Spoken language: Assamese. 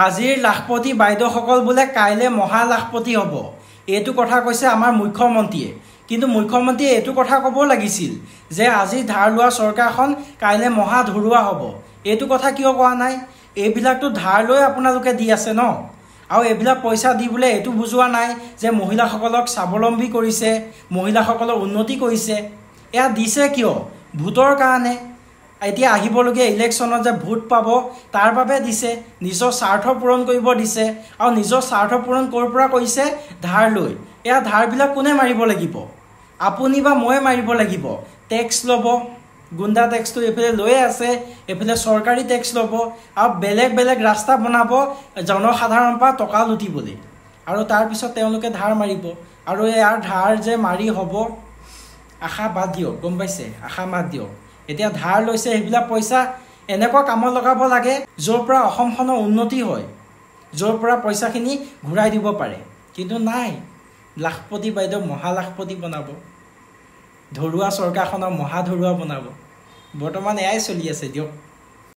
আজিৰ লাখপতি বাইদেউসকল বোলে কাইলৈ মহালাখপতি হ'ব, এইটো কথা কৈছে আমাৰ মুখ্যমন্ত্ৰীয়ে। কিন্তু মুখ্যমন্ত্ৰীয়ে এইটো কথা ক'ব লাগিছিল যে আজি ধাৰ লোৱা চৰকাৰখন কাইলৈ মহা ধৰুৱা হ'ব। এইটো কথা কিয় কোৱা নাই? এইবিলাকতো ধাৰ লৈ আপোনালোকে দি আছে ন, আৰু এইবিলাক পইচা দি বোলে এইটো বুজোৱা নাই যে মহিলাসকলক স্বাৱলম্বী কৰিছে, মহিলাসকলক উন্নতি কৰিছে। এয়া দিছে কিয়? ভোটৰ কাৰণে। এতিয়া আহিবলগীয়া ইলেকশ্যনত যে ভোট পাব তাৰ বাবে দিছে, নিজৰ স্বাৰ্থ পূৰণ কৰিব দিছে। আৰু নিজৰ স্বাৰ্থ পূৰণ ক'ৰ পৰা কৰিছে? ধাৰ লৈ। এয়া ধাৰবিলাক কোনে মাৰিব লাগিব? আপুনি বা ময়ে মাৰিব লাগিব। টেক্স ল'ব, গুণ্ডা টেক্সটো এইফালে লৈয়ে আছে, এইফালে চৰকাৰী টেক্স ল'ব, আৰু বেলেগ বেলেগ ৰাস্তা বনাব জনসাধাৰণৰ পৰা টকা লুটিবলৈ, আৰু তাৰপিছত তেওঁলোকে ধাৰ মাৰিব। আৰু ইয়াৰ ধাৰ যে মাৰি হ'ব, আশা বাদ দিয়ক, গম পাইছে? আশা বাদ দিয়ক। এতিয়া ধাৰ লৈছে, সেইবিলাক পইচা এনেকুৱা কামত লগাব লাগে য'ৰ পৰা অসমখনৰ উন্নতি হয়, য'ৰ পৰা পইচাখিনি ঘূৰাই দিব পাৰে। কিন্তু নাই, লাখপতি বাইদেউ মহালাখপতি বনাব, ধৰুৱা চৰকাৰখনৰ মহা ধৰুৱা বনাব। বৰ্তমান এয়াই চলি আছে দিয়ক।